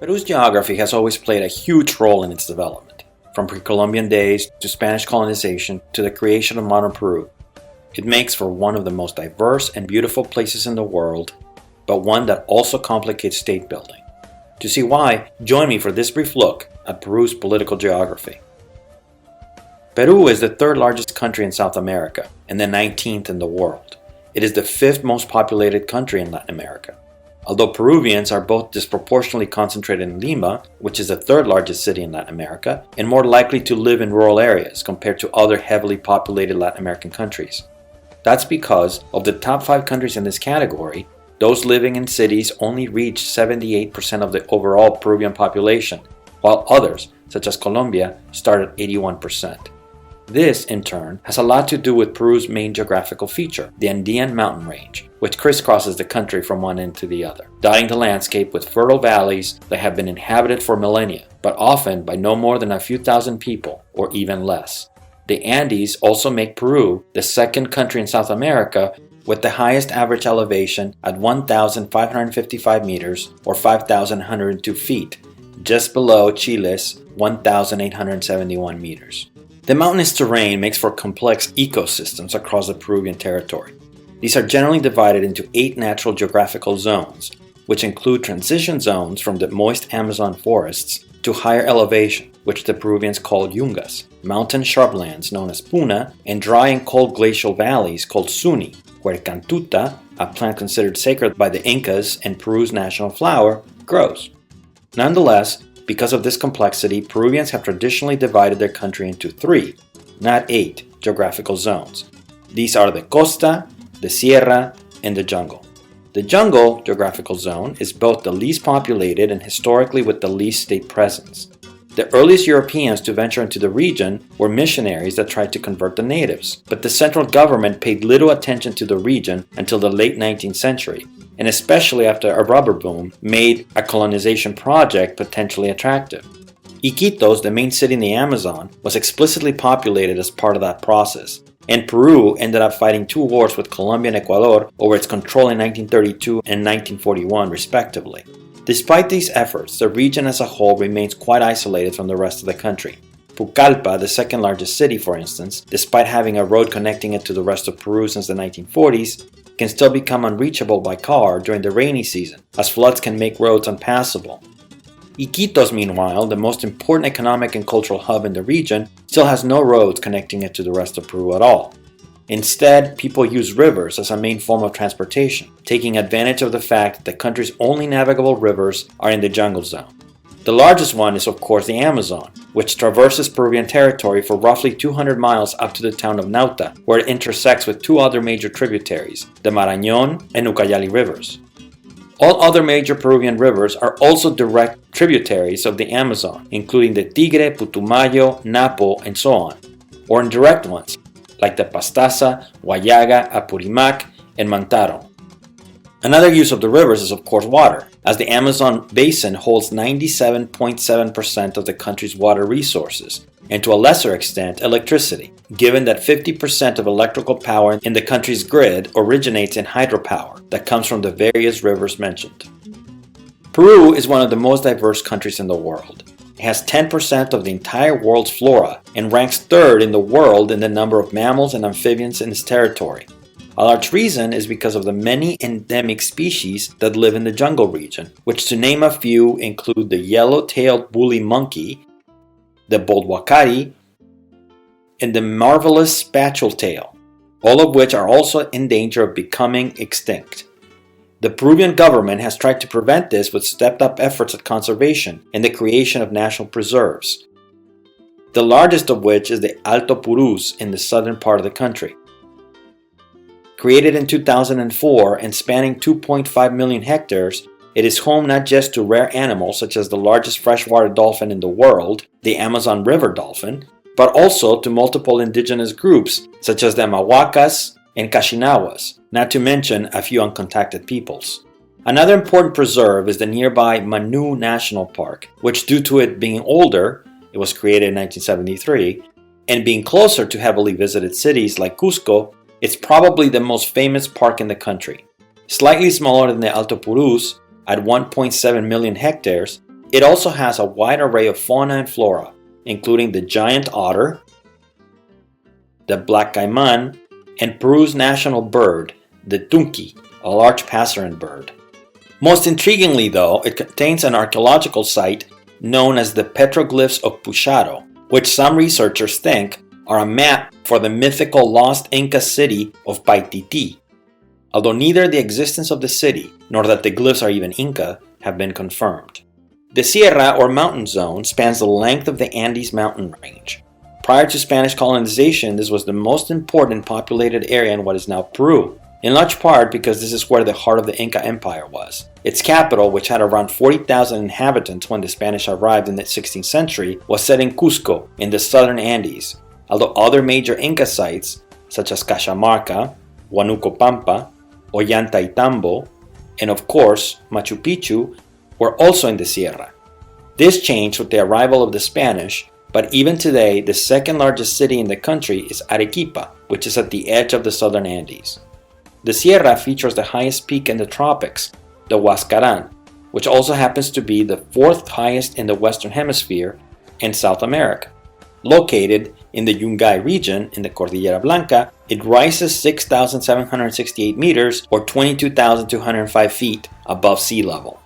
Peru's geography has always played a huge role in its development, from pre-Columbian days to Spanish colonization to the creation of modern Peru. It makes for one of the most diverse and beautiful places in the world, but one that also complicates state building. To see why, join me for this brief look at Peru's political geography. Peru is the third largest country in South America and the 19th in the world. It is the fifth most populated country in Latin America. Although Peruvians are both disproportionately concentrated in Lima, which is the third largest city in Latin America, and more likely to live in rural areas compared to other heavily populated Latin American countries. That's because of the top 5 countries in this category, those living in cities only reach 78% of the overall Peruvian population, while others, such as Colombia, start at 81%. This, in turn, has a lot to do with Peru's main geographical feature, the Andean mountain range, which crisscrosses the country from one end to the other, dotting the landscape with fertile valleys that have been inhabited for millennia, but often by no more than a few thousand people, or even less. The Andes also make Peru the second country in South America with the highest average elevation at 1,555 meters or 5,102 feet, just below Chile's 1,871 meters. The mountainous terrain makes for complex ecosystems across the Peruvian territory. These are generally divided into 8 natural geographical zones, which include transition zones from the moist Amazon forests to higher elevation, which the Peruvians call yungas, mountain shrublands known as puna, and dry and cold glacial valleys called suni, where cantuta, a plant considered sacred by the Incas and Peru's national flower, grows. Nonetheless, because of this complexity, Peruvians have traditionally divided their country into 3, not 8, geographical zones. These are the Costa, the Sierra, and the Jungle. The Jungle geographical zone is both the least populated and historically with the least state presence. The earliest Europeans to venture into the region were missionaries that tried to convert the natives, but the central government paid little attention to the region until the late 19th century, and especially after a rubber boom made a colonization project potentially attractive. Iquitos, the main city in the Amazon, was explicitly populated as part of that process, and Peru ended up fighting 2 wars with Colombia and Ecuador over its control in 1932 and 1941 respectively. Despite these efforts, the region as a whole remains quite isolated from the rest of the country. Pucallpa, the second largest city for instance, despite having a road connecting it to the rest of Peru since the 1940s, can still become unreachable by car during the rainy season, as floods can make roads unpassable. Iquitos, meanwhile, the most important economic and cultural hub in the region, still has no roads connecting it to the rest of Peru at all. Instead, people use rivers as a main form of transportation, taking advantage of the fact that the country's only navigable rivers are in the jungle zone. The largest one is of course the Amazon, which traverses Peruvian territory for roughly 200 miles up to the town of Nauta, where it intersects with 2 other major tributaries, the Marañón and Ucayali rivers. All other major Peruvian rivers are also direct tributaries of the Amazon, including the Tigre, Putumayo, Napo, and so on, or indirect ones, like the Pastaza, Guayaga, Apurimac, and Mantaro. Another use of the rivers is of course water, as the Amazon basin holds 97.7% of the country's water resources, and to a lesser extent electricity, given that 50% of electrical power in the country's grid originates in hydropower that comes from the various rivers mentioned. Peru is one of the most diverse countries in the world. It has 10% of the entire world's flora and ranks 3rd in the world in the number of mammals and amphibians in its territory. A large reason is because of the many endemic species that live in the jungle region, which to name a few include the yellow-tailed woolly monkey, the bolwakari, and the marvelous spatule tail, all of which are also in danger of becoming extinct. The Peruvian government has tried to prevent this with stepped-up efforts at conservation and the creation of national preserves, the largest of which is the Alto Purús in the southern part of the country. Created in 2004 and spanning 2.5 million hectares, it is home not just to rare animals such as the largest freshwater dolphin in the world, the Amazon River dolphin, but also to multiple indigenous groups such as the Amahuacas and Kashinawas, not to mention a few uncontacted peoples. Another important preserve is the nearby Manu National Park, which due to it being older, it was created in 1973, and being closer to heavily visited cities like Cusco, it's probably the most famous park in the country. Slightly smaller than the Alto Purús, at 1.7 million hectares, It also has a wide array of fauna and flora, including the giant otter, the black caiman, and Peru's national bird, the tunqui, a large passerine bird. Most intriguingly though, it contains an archaeological site known as the Petroglyphs of Puxaro, which some researchers think are a map for the mythical lost Inca city of Paititi, although neither the existence of the city nor that the glyphs are even Inca have been confirmed. The Sierra or mountain zone spans the length of the Andes mountain range. Prior to Spanish colonization, this was the most important populated area in what is now Peru, in large part because this is where the heart of the Inca Empire was. Its capital, which had around 40,000 inhabitants when the Spanish arrived in the 16th century, was set in Cusco, in the southern Andes, although other major Inca sites, such as Cajamarca, Huánuco Pampa, Ollantaytambo, and of course Machu Picchu, were also in the Sierra. This changed with the arrival of the Spanish, but even today the second largest city in the country is Arequipa, which is at the edge of the southern Andes. The Sierra features the highest peak in the tropics, the Huascaran, which also happens to be the fourth highest in the Western Hemisphere and South America. Located in the Yungay region in the Cordillera Blanca, it rises 6,768 meters or 22,205 feet above sea level.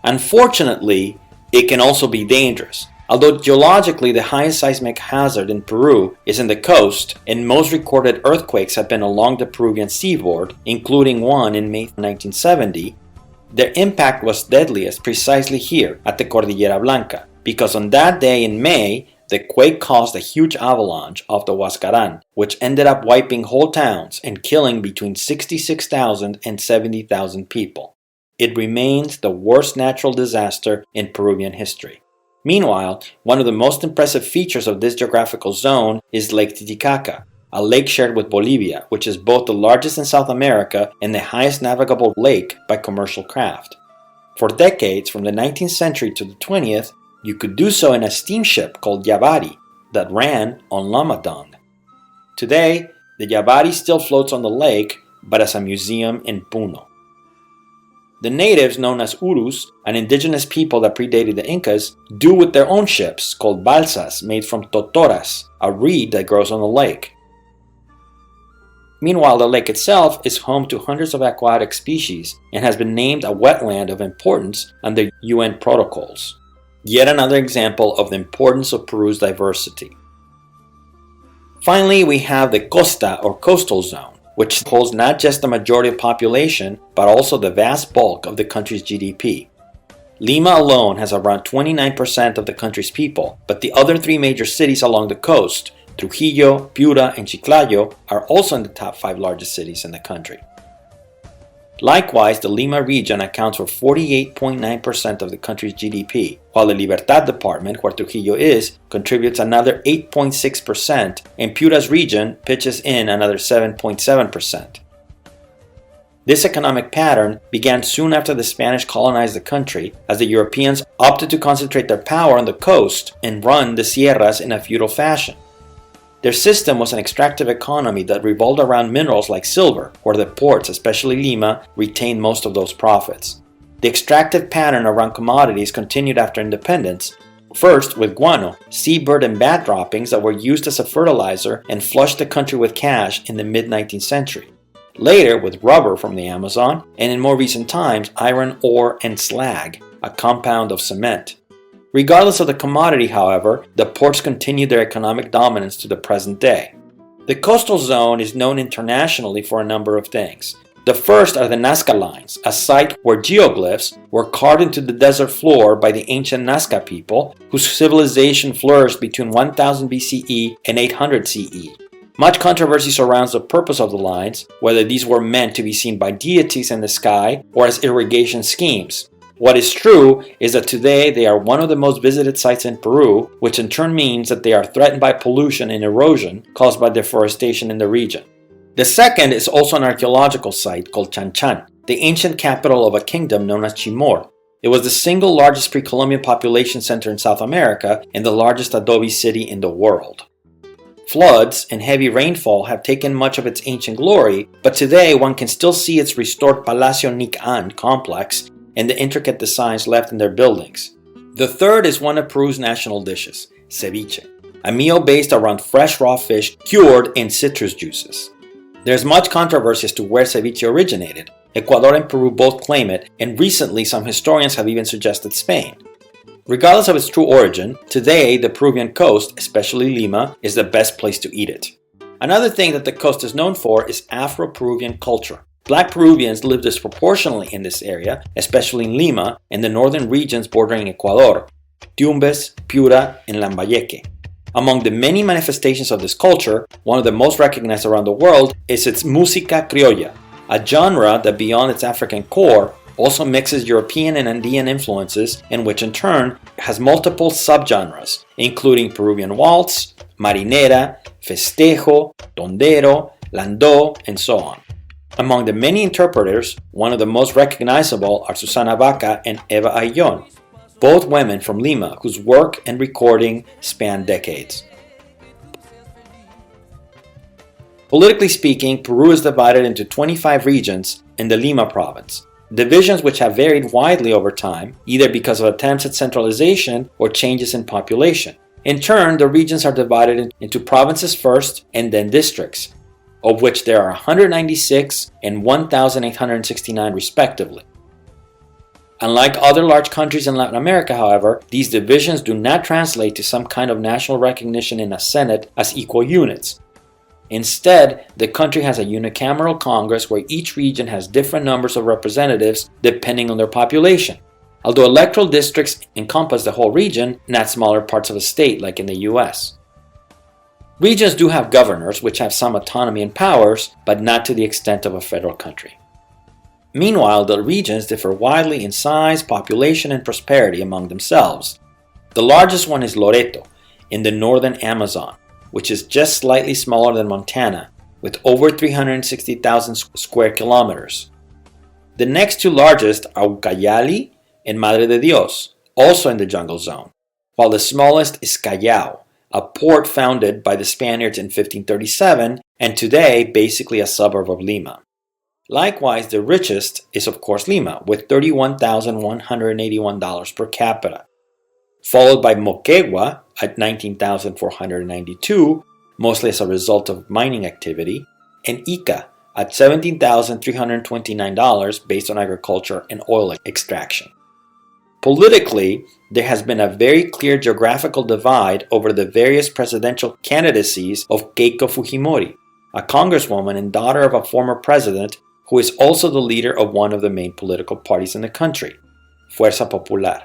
Unfortunately, it can also be dangerous. Although geologically the highest seismic hazard in Peru is in the coast, and most recorded earthquakes have been along the Peruvian seaboard, including one in May 1970, their impact was deadliest precisely here at the Cordillera Blanca, because on that day in May, the quake caused a huge avalanche off the Huascaran, which ended up wiping whole towns and killing between 66,000 and 70,000 people. It remains the worst natural disaster in Peruvian history. Meanwhile, one of the most impressive features of this geographical zone is Lake Titicaca, a lake shared with Bolivia, which is both the largest in South America and the highest navigable lake by commercial craft. For decades, from the 19th century to the 20th, you could do so in a steamship called Yabari that ran on llama dung. Today, the Yabari still floats on the lake, but as a museum in Puno. The natives, known as Urus, an indigenous people that predated the Incas, do with their own ships called balsas made from totoras, a reed that grows on the lake. Meanwhile, the lake itself is home to hundreds of aquatic species and has been named a wetland of importance under UN protocols. Yet another example of the importance of Peru's diversity. Finally, we have the Costa or coastal zone, which holds not just the majority of population, but also the vast bulk of the country's GDP. Lima alone has around 29% of the country's people, but the other three major cities along the coast, Trujillo, Piura, and Chiclayo, are also in the top 5 largest cities in the country. Likewise, the Lima region accounts for 48.9% of the country's GDP, while the Libertad department, where Trujillo is, contributes another 8.6%, and Piura's region pitches in another 7.7%. This economic pattern began soon after the Spanish colonized the country, as the Europeans opted to concentrate their power on the coast and run the sierras in a feudal fashion. Their system was an extractive economy that revolved around minerals like silver, where the ports, especially Lima, retained most of those profits. The extractive pattern around commodities continued after independence, first with guano, seabird and bat droppings that were used as a fertilizer and flushed the country with cash in the mid-19th century. Later with rubber from the Amazon, and in more recent times, iron ore and slag, a compound of cement. Regardless of the commodity, however, the ports continued their economic dominance to the present day. The coastal zone is known internationally for a number of things. The first are the Nazca Lines, a site where geoglyphs were carved into the desert floor by the ancient Nazca people, whose civilization flourished between 1000 BCE and 800 CE. Much controversy surrounds the purpose of the lines, whether these were meant to be seen by deities in the sky or as irrigation schemes. What is true is that today they are one of the most visited sites in Peru, which in turn means that they are threatened by pollution and erosion caused by deforestation in the region. The second is also an archaeological site called Chanchan, the ancient capital of a kingdom known as Chimor. It was the single largest pre-Columbian population center in South America and the largest adobe city in the world. Floods and heavy rainfall have taken much of its ancient glory, but today one can still see its restored Palacio Nik-An complex and the intricate designs left in their buildings. The third is one of Peru's national dishes, ceviche, a meal based around fresh raw fish cured in citrus juices. There's much controversy as to where ceviche originated. Ecuador and Peru both claim it, and recently some historians have even suggested Spain. Regardless of its true origin, today the Peruvian coast, especially Lima, is the best place to eat it. Another thing that the coast is known for is Afro-Peruvian culture. Black Peruvians live disproportionately in this area, especially in Lima and the northern regions bordering Ecuador, Tumbes, Piura, and Lambayeque. Among the many manifestations of this culture, one of the most recognized around the world is its música criolla, a genre that beyond its African core also mixes European and Andean influences and which in turn has multiple subgenres, including Peruvian waltz, marinera, festejo, tondero, landó, and so on. Among the many interpreters, one of the most recognizable are Susana Vaca and Eva Ayllón, both women from Lima whose work and recording span decades. Politically speaking, Peru is divided into 25 regions in the Lima province, divisions which have varied widely over time, either because of attempts at centralization or changes in population. In turn, the regions are divided into provinces first and then districts, of which there are 196 and 1,869 respectively. Unlike other large countries in Latin America, however, these divisions do not translate to some kind of national recognition in a Senate as equal units. Instead, the country has a unicameral Congress where each region has different numbers of representatives depending on their population. Although electoral districts encompass the whole region, not smaller parts of a state like in the US. Regions do have governors, which have some autonomy and powers, but not to the extent of a federal country. Meanwhile, the regions differ widely in size, population, and prosperity among themselves. The largest one is Loreto, in the northern Amazon, which is just slightly smaller than Montana, with over 360,000 square kilometers. The next two largest are Ucayali and Madre de Dios, also in the jungle zone, while the smallest is Callao, a port founded by the Spaniards in 1537 and today basically a suburb of Lima. Likewise, the richest is of course Lima, with $31,181 per capita, followed by Moquegua at $19,492, mostly as a result of mining activity, and Ica at $17,329 based on agriculture and oil extraction. Politically, there has been a very clear geographical divide over the various presidential candidacies of Keiko Fujimori, a congresswoman and daughter of a former president who is also the leader of one of the main political parties in the country, Fuerza Popular.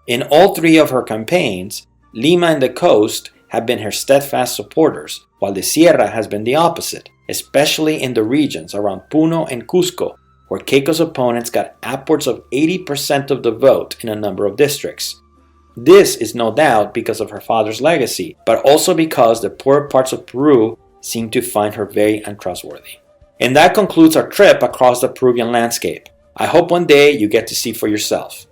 In all three of her campaigns, Lima and the coast have been her steadfast supporters, while the Sierra has been the opposite, especially in the regions around Puno and Cusco, where Keiko's opponents got upwards of 80% of the vote in a number of districts. This is no doubt because of her father's legacy, but also because the poorer parts of Peru seem to find her very untrustworthy. And that concludes our trip across the Peruvian landscape. I hope one day you get to see for yourself.